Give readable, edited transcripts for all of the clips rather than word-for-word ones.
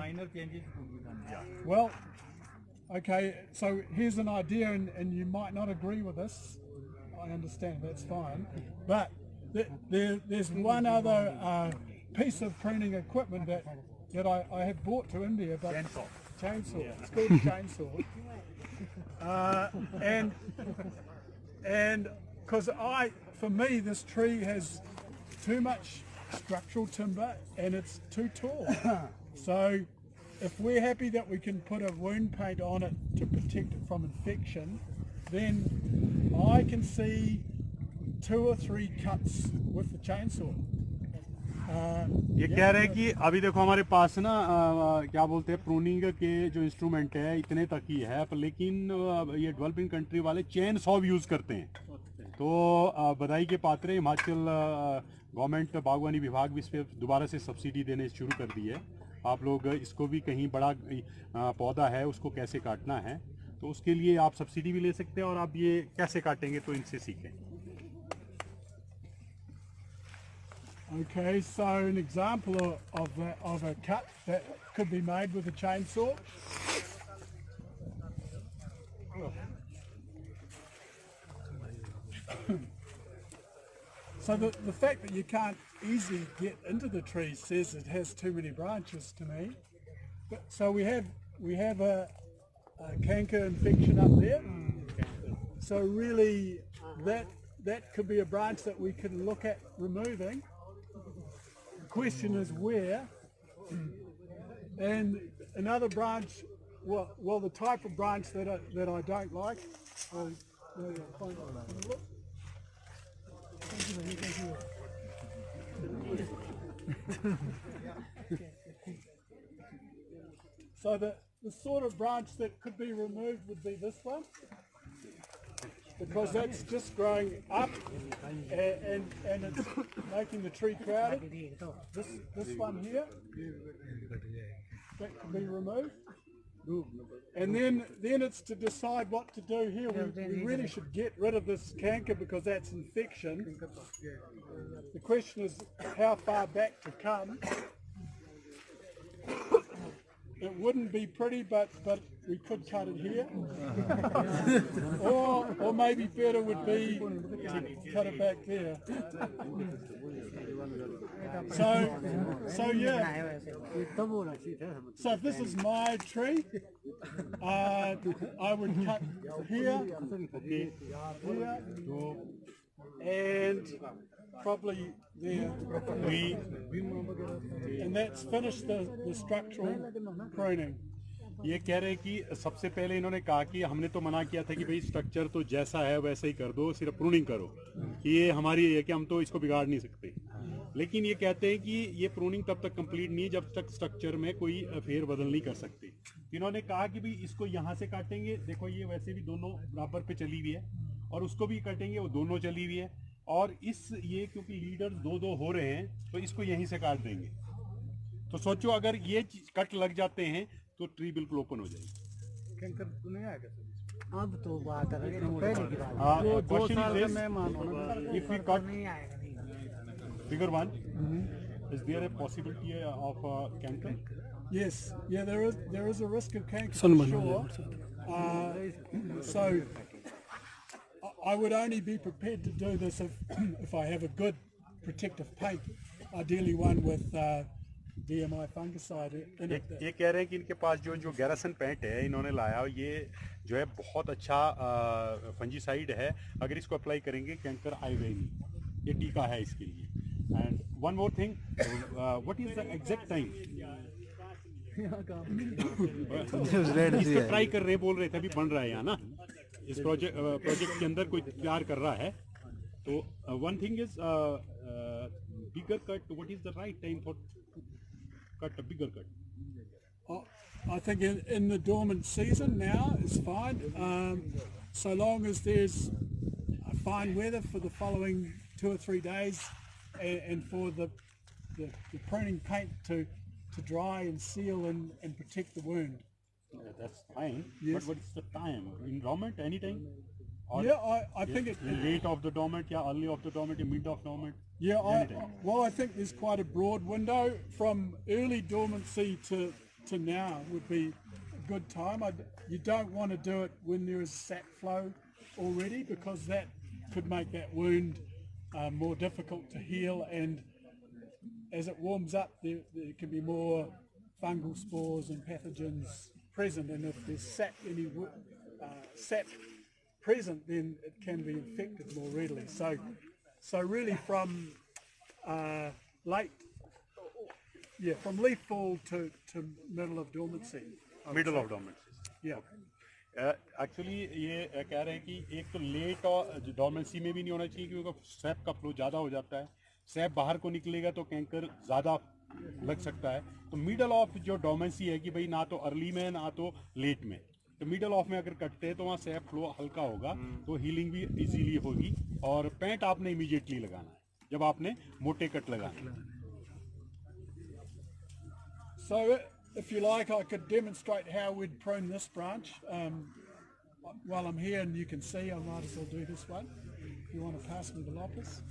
minor changes could be done. Yeah. Well, okay, so here's an idea, and you might not agree with this. I understand, that's fine. But there's one other piece of pruning equipment that I have brought to India. But chainsaw. Yeah. It's called a chainsaw. And because for me, this tree has too much structural timber and it's too tall. So if we're happy that we can put a wound paint on it to protect it from infection, then I can see 2 or 3 cuts with the chainsaw. ये कह रहे हैं कि अभी देखो हमारे पास ना क्या बोलते हैं प्रूनिंग के जो इंस्ट्रूमेंट है इतने तक ही है, पर लेकिन ये डेवलपिंग कंट्री वाले चेन सॉ यूज़ करते हैं। तो बधाई के पात्र हिमाचल गवर्नमेंट बागवानी विभाग भी इस पर दोबारा से सब्सिडी देने शुरू कर दी है। आप लोग इसको भी कहीं बड़ा पौधा है उसको कैसे काटना है तो उसके लिए आप सब्सिडी भी ले सकते हैं और आप ये कैसे काटेंगे तो इनसे सीखें। Okay, so an example of a cut that could be made with a chainsaw. So the fact that you can't easily get into the tree says it has too many branches to me. But, so we have a canker infection up there. So really that could be a branch that we could look at removing. The question is where. And another branch, well the type of branch that I don't like. So the sort of branch that could be removed would be this one, because that's just growing up and it's making the tree crowded. This one here, that can be removed. And then it's to decide what to do here. We really should get rid of this canker because that's infection. The question is how far back to come. It wouldn't be pretty, but we could cut it here. or maybe better would be to cut it back there. So yeah. So if this is my tree, I would cut here, and probably there. And that's finished the structural pruning. ये कह रहे हैं कि सबसे पहले इन्होंने कहा कि हमने तो मना किया था कि भाई स्ट्रक्चर तो जैसा है वैसे ही कर दो, सिर्फ प्रूनिंग करो। ये हमारी है कि हम तो इसको बिगाड़ नहीं सकते, लेकिन ये कहते हैं कि ये प्रूनिंग तब तक कंप्लीट नहीं है जब तक स्ट्रक्चर में कोई फेर बदल नहीं कर सकते। इन्होंने कहा कि भाई इसको यहाँ से काटेंगे, देखो ये वैसे भी दोनों बराबर पे चली हुई है, और उसको भी काटेंगे वो दोनों चली हुई है, और ये क्योंकि लीडर्स दो हो रहे हैं तो इसको यहीं से काट देंगे। तो सोचो अगर ये कट लग जाते हैं तो ट्री बिल्कुल ओपन हो जाएगी। अब तो बात है, if we cut bigger one, is there a possibility of canker? Yes, yeah, there is a risk of canker for sure. So I would only be prepared to do this if I have a good protective paint, ideally one with DMI fungicide in it. ये कह रहे हैं कि इनके पास जो गैरासन paint है इन्होंने लाया, ये जो है बहुत अच्छा फंजीसाइड है, अगर इसको अप्लाई करेंगे कैंकर आएगा ही नहीं, ये टीका है इसके लिए। And one more thing, what is the exact time? इसको ट्राई कर रहे हैं, बोल रहे थे अभी बन रहा है यहाँ ना, इस प्रोजेक्ट के अंदर कोई तैयार कर रहा है। तो one thing is bigger cut, what is the right time for cut a bigger cut? I think in the dormant season now is fine, so long as there's fine weather for the following 2 or 3 days, and for the pruning paint to dry and seal and protect the wound. Yeah, that's fine. Yes. But what is the time? In dormant, anytime? Or Yeah, I think late of the dormant, yeah, early of the dormant, mid of dormant. Yeah, I think there's quite a broad window from early dormancy to now would be a good time. You don't want to do it when there is sap flow already, because that could make that wound more difficult to heal, and as it warms up there can be more fungal spores and pathogens present, and if there's sap present, then it can be infected more readily. So really from from leaf fall to middle of dormancy. Middle of dormancy. Yeah. Actually ये कह रहे हैं कि एक तो late और dormancy में भी नहीं होना चाहिए, क्योंकि सैप का फ्लो ज़्यादा हो जाता है, सैप बाहर को निकलेगा तो कैंकर ज़्यादा लग सकता है। तो मिडल ऑफ जो डोमेंसी है कि भाई ना तो अर्ली में ना तो लेट में, तो मिडल ऑफ में अगर कटते हैं तो वहाँ सैप फ्लो हल्का होगा, तो हीलिंग भी इजीली होगी। और पेंट आपने इमीडिएटली लगाना है जब आपने मोटे कट लगाना है। So if you like, I could demonstrate how we'd prune this branch while I'm here, and you can see. I might as well do this one. If you want to pass me the loppers.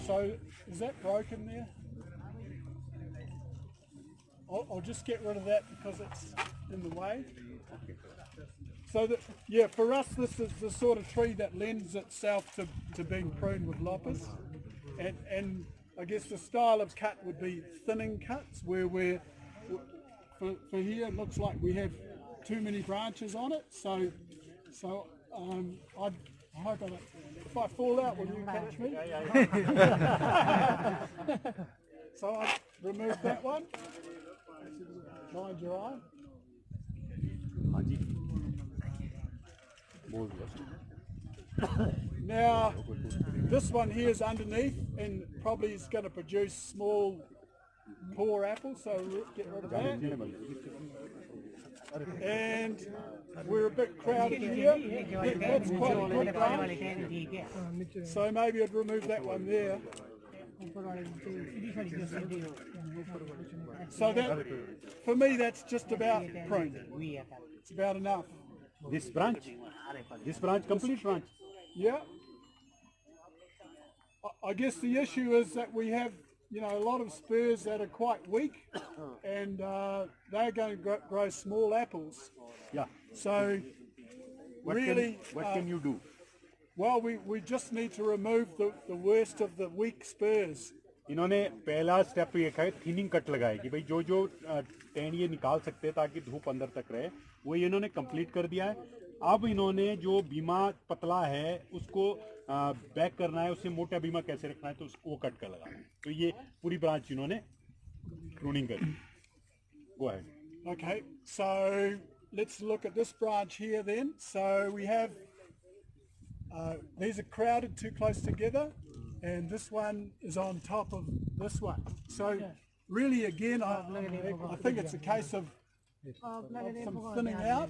So is that broken there? I'll just get rid of that because it's in the way. So that, yeah, for us this is the sort of tree that lends itself to being pruned with loppers. And I guess the style of cut would be thinning cuts, where for here it looks like we have too many branches on it. So if I fall out, will you catch me? So I remove that one. Mind your eye. Now this one here is underneath and probably is going to produce small poor apples, so get rid of that. And we're a bit crowded here. That's quite a good branch, so maybe I'd remove that one there. So that, for me, that's just about pruned. It's about enough. This branch, complete branch. Yeah. I guess the issue is that we have, a lot of spurs that are quite weak, and they're going to grow small apples. Yeah. So What can you do? Well, we just need to remove the worst of the weak spurs. इन्होंने पहला step ये कहा thinning cut लगाए कि भाई जो टहनियाँ निकाल सकते हैं ताकि धूप अंदर तक रहे, वो इन्होंने कंप्लीट कर दिया है। अब इन्होंने जो बीमा पतला है उसको बैक करना है, उससे मोटा बीमा कैसे रखना है, तो उसको कट कर लगाना है। तो ये पूरी ब्रांच इन्होंने प्रूनिंग करी। Go ahead. Okay, so let's look at this branch here then. So we have these are crowded too close together, and this one is on top of this one. So really, again, I think it's a case of some thinning out.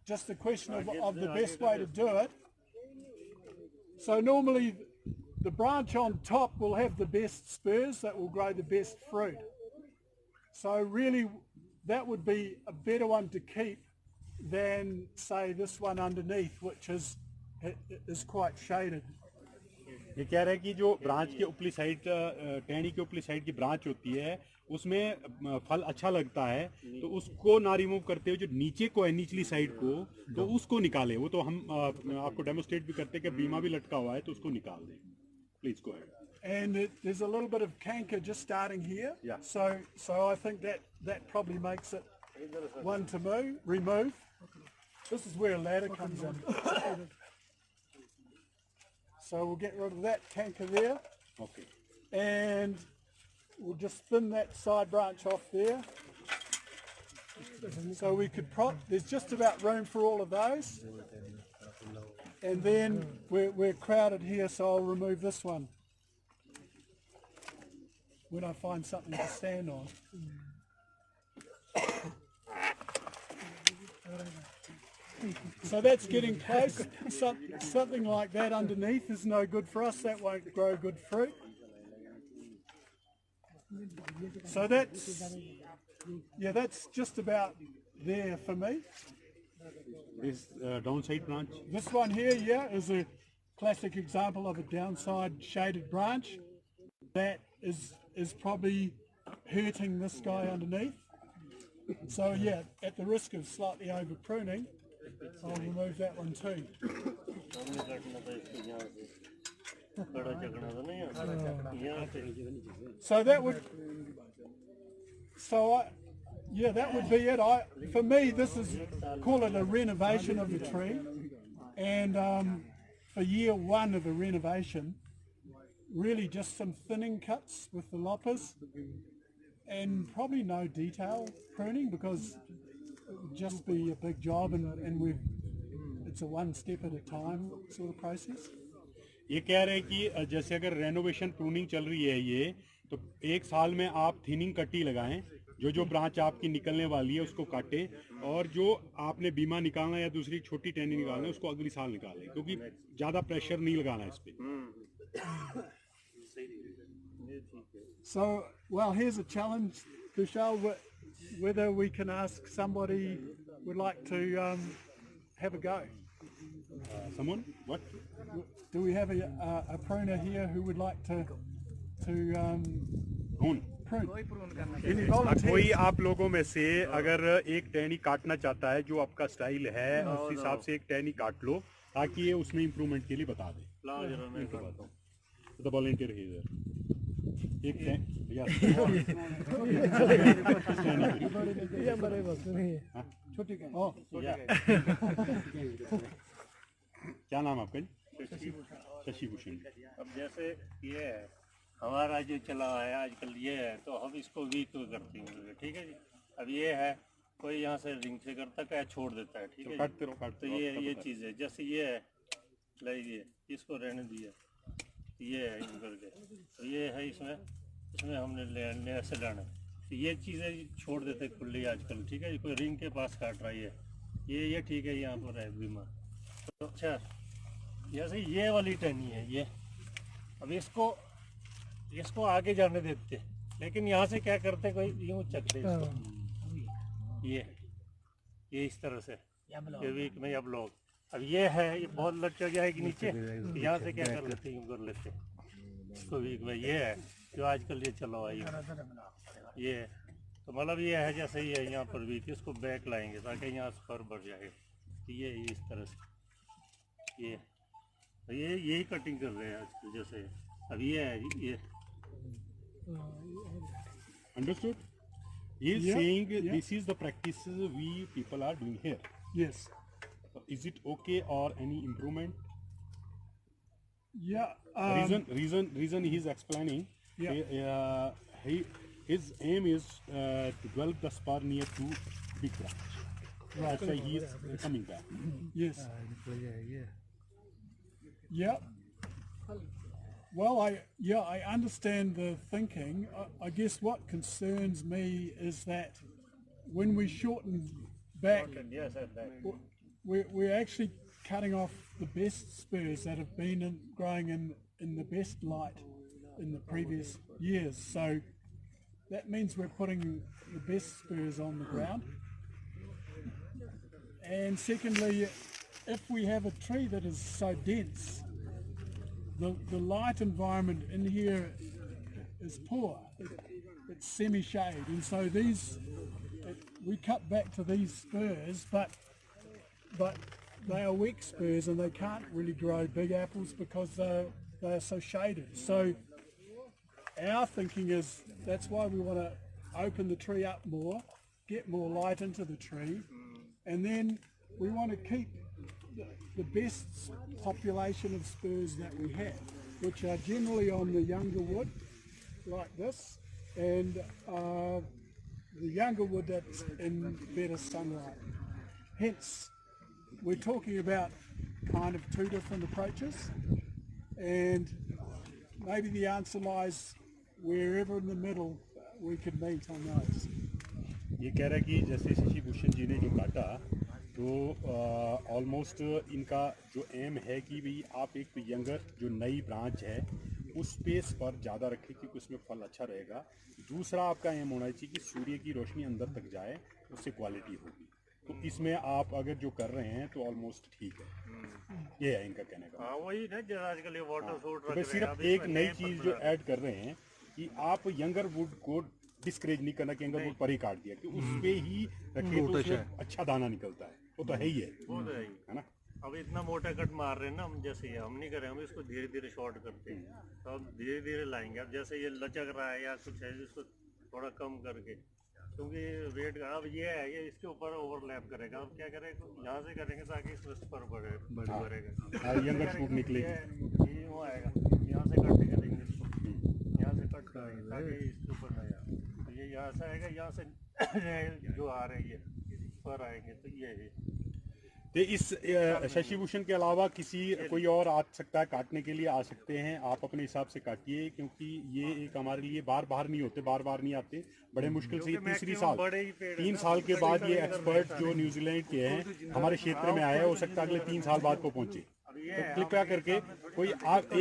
Just the question of the best way to do it. So normally the branch on top will have the best spurs that will grow the best fruit. So really that would be a better one to keep than say this one underneath, which is quite shaded. ये कह रहे हैं कि जो branch के ऊपरी side, टहनी के ऊपरी साइड की ब्रांच होती है उसमें फल अच्छा लगता है, तो उसको ना रिमूव करते हुए जो नीचे को है, निचली साइड को, तो उसको निकालें। वो तो हम आपको डेमोस्ट्रेट भी करते हैं कि बीमा भी लटका हुआ है, तो उसको निकाल दें। Please go ahead. And there's a little bit of canker just starting here. Yeah. So I think that probably makes it one to remove. This is where a ladder comes in. So we'll get rid of that canker there. Okay. And we'll just thin that side branch off there. So we could there's just about room for all of those. And then we're crowded here, so I'll remove this one when I find something to stand on. So that's getting close. Something like that underneath is no good for us. That won't grow good fruit. So that's just about there for me. This downside branch. This one here, is classic example of a downside shaded branch that is probably hurting this guy underneath. So yeah, at the risk of slightly over pruning, I'll remove that one too. So that would, that would be it. For me, this is, call it a renovation of the tree, and for year one of a renovation, really just some thinning cuts with the loppers, and probably no detail pruning because it would just be a big job, and it's a one step at a time sort of process. ये कह रहे हैं कि जैसे अगर renovation pruning चल रही है ये, तो एक साल में आप थिनिंग कट्टी लगाएं, जो ब्रांच आपकी निकलने वाली है उसको काटे, और जो आपने बीमा निकालना या दूसरी छोटी टहनी निकालना है उसको अगली साल निकालें, क्योंकि ज़्यादा प्रेशर नहीं लगाना इस पे. So, well, here's a challenge, Kushal, whether we can ask somebody would like to have a go. Someone? What? Do we have a pruner here who would like to Prune. Any volunteers? कोई आप लोगों में से अगर एक टहनी काटना चाहता है जो आपका स्टाइल है, उस हिसाब से एक टहनी काट लो ताकि ये उसमें इम्प्रूवमेंट के लिए बता दे. The volunteer here. एक क्या नाम आपका? शशि भूषण. अब जैसे ये है हमारा जो चला है आजकल ये है, तो हम इसको वीक करते हैं, ठीक है जी. अब ये है कोई यहाँ से रिंग से करता है छोड़ देता है, ठीक है. काटते रहो. तो ये चीज़ है, जैसे ये है लाइए इसको रहने दिया, ये है यूँ करके, तो ये है इसमें हमने लेने से लाना, तो ये चीज़ें छोड़ देते खुली आजकल, ठीक है. कोई रिंग के पास काट रहा है ये ठीक है, यहाँ पर है बीमार. तो अच्छा जैसे ये वाली टहनी है ये, अब इसको आगे जाने देते, लेकिन यहाँ से क्या करते कोई यूँ चकते इसको, ये इस तरह से ये वीक में अब लोग, अब ये है ये बहुत लटक जाएगी नीचे, यहाँ से क्या कर लेते यूँ कर लेते इसको वीक में. ये है जो आजकल ये चला हुआ ये तो मतलब ये है जैसे ये है यहाँ पर वीक, इसको बैक लाएंगे ताकि यहाँ से पर बढ़ जाए. ये इस तरह से यही कटिंग कर रहे हैं आजकल. जैसे अब ये है ये. Understood? He is saying this is the practices we people are doing here. Yes. Is it okay or any improvement? Yeah. Reason he is explaining. Yeah. His aim is to develop the spur near to big branch. Right. That's why he is coming back. Yes. Yeah. Well, I understand the thinking. I guess what concerns me is that when we shorten back, we're actually cutting off the best spurs that have been growing in the best light in the previous years. So that means we're putting the best spurs on the ground. And secondly, if we have a tree that is so dense, the light environment in here is poor. It's semi-shade, and so we cut back to these spurs, but they are weak spurs and they can't really grow big apples because they are so shaded. So our thinking is that's why we want to open the tree up more, get more light into the tree, and then we want to keep the best population of spurs that we have, which are generally on the younger wood like this, and the younger wood that's in better sunlight. Hence we're talking about kind of two different approaches, and maybe the answer lies wherever in the middle we could meet on those. ये कह रहा है कि जैसे शशि भूषण जी ने जो काटा, तो ऑलमोस्ट इनका जो एम है कि भाई आप एक यंगर जो नई ब्रांच है उस पेस पर ज़्यादा रखें क्योंकि उसमें फल अच्छा रहेगा. दूसरा आपका एम होना चाहिए कि सूर्य की रोशनी अंदर तक जाए, उससे क्वालिटी होगी. तो इसमें आप अगर जो कर रहे हैं तो ऑलमोस्ट ठीक है. ये है इनका कहने का। हाँ वही ना, जो आजकल ये वाटर सूट तो सिर्फ एक नई चीज जो ऐड कर रहे हैं कि आप यंगर वुड को डिस्करेज नहीं करना कि यंगर वुड पर ही काट दिया, कि उस पे ही रखे तो उसमें अच्छा दाना निकलता है, वो तो है ही है, वो तो है ना। अब इतना मोटा कट मार रहे हैं ना हम, जैसे ये हम नहीं कर रहे, हम इसको धीरे धीरे शॉर्ट करते हैं, तो अब धीरे धीरे लाएंगे। अब जैसे ये लचक रहा है या कुछ है जिसको थोड़ा कम करके, क्योंकि वेट का अब ये है, ये इसके ऊपर ओवरलैप करेगा। अब क्या करेंगे, यहाँ से करेंगे ताकि इसमें पर बढ़ेगा, यंगर शूट निकलेगी, ये वो आएगा, यहाँ से कट करेंगे इसको, यहाँ से कट करेंगे ताकि इसके ऊपर ना जाए, तो ये यहाँ से आएगा, यहाँ से जो आ रहे हैं पर आएंगे, तो ये है। तो इस शशिभूषण के अलावा किसी कोई और आ सकता है काटने के लिए, आ सकते हैं, आप अपने हिसाब से काटिए, क्योंकि ये एक हमारे लिए बार बार नहीं होते, बार बार नहीं आते, बड़े मुश्किल से 3 साल के बाद ये एक्सपर्ट जो न्यूजीलैंड के हैं हमारे क्षेत्र में आए, हो सकता है अगले 3 साल बाद को पहुंचे। तो कृपया करके कोई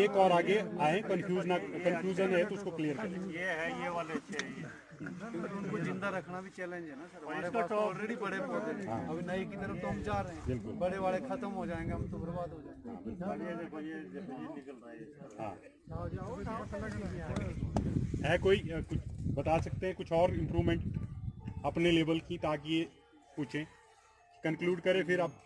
एक और आगे आए, कंफ्यूजन है तो उसको क्लियर करें। ये है, ये वाले अच्छे हैं, उनको जिंदा रखना भी चैलेंज है ना सर, हमारे पास तो ऑलरेडी बड़े पौधे हैं, अभी नई की तरफ तो हम जा रहे हैं, बड़े वाले खत्म हो जाएंगे, हम तो बर्बाद हो जाएंगे। ये देखो ये निकल रहा है। हाँ, है कोई कुछ बता सकते हैं कुछ और इम्प्रूवमेंट अपने लेवल की, ताकि ये पूछें, कंक्लूड करें फिर आप।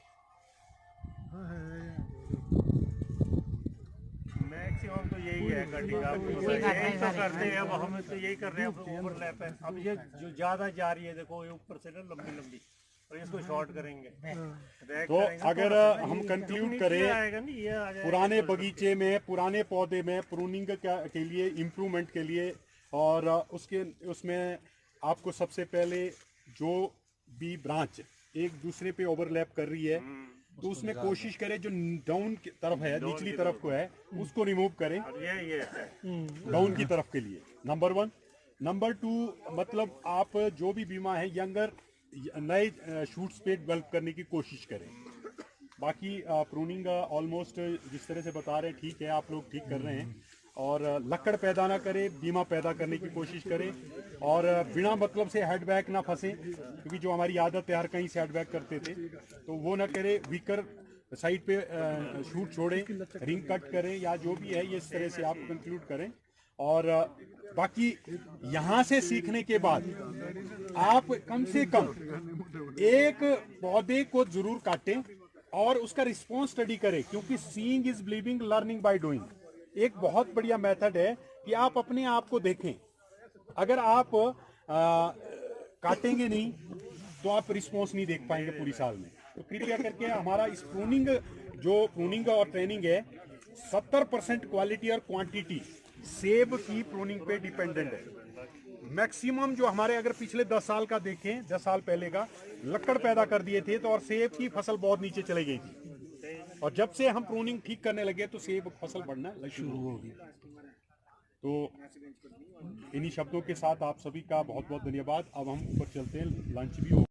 मैक्सिमम तो यही है कटिंग, यही तो करते हैं, अब हम तो यही कर रहे हैं, ओवरलैप है। अब ये जो ज्यादा जा रही है देखो, ये ऊपर से ना लंबी लंबी, और इसको शॉर्ट करेंगे। तो अगर हम कंक्लूड करें, पुराने बगीचे में, पुराने पौधे में प्रूनिंग के लिए, इम्प्रूवमेंट के लिए, और उसमें आपको सबसे पहले जो भी ब्रांच एक दूसरे पे ओवरलैप कर रही है, तो उसमें कोशिश करें जो डाउन की तरफ है, निचली तरफ को है, उसको रिमूव करें डाउन की तरफ के लिए, नंबर 1। नंबर 2, मतलब आप जो भी बीमा है यंगर नए शूट्स पे डेवलप करने की कोशिश करें। बाकी प्रूनिंग ऑलमोस्ट जिस तरह से बता रहे हैं ठीक है, आप लोग ठीक कर रहे हैं, और लकड़ पैदा ना करें, बीमा पैदा करने की कोशिश करें, और बिना मतलब से हेडबैक ना फंसे, क्योंकि जो हमारी आदत है हर कहीं से हेडबैक करते थे, तो वो ना करें, वीकर साइड पे शूट छोड़ें, रिंग कट करें, या जो भी है ये इस तरह से आप कंक्लूड करें। और बाकी यहाँ से सीखने के बाद आप कम से कम एक पौधे को जरूर काटें और उसका रिस्पॉन्स स्टडी करें, क्योंकि seeing is believing, learning by doing एक बहुत बढ़िया मेथड है कि आप अपने आप को देखें। अगर आप काटेंगे नहीं तो आप रिस्पॉन्स नहीं देख पाएंगे पूरी साल में। तो कृपया करके हमारा इस प्रूनिंग और ट्रेनिंग है, 70% क्वालिटी और क्वांटिटी सेब की प्रूनिंग पे डिपेंडेंट है। मैक्सिमम जो हमारे अगर पिछले 10 साल का देखें, 10 साल पहले का, लकड़ पैदा कर दिए थे तो और सेब की फसल बहुत नीचे चली गई थी, और जब से हम प्रूनिंग ठीक करने लगे तो सेब फसल बढ़ना शुरू हो गई। तो इन्हीं शब्दों के साथ आप सभी का बहुत बहुत धन्यवाद। अब हम ऊपर चलते हैं, लंच भी हो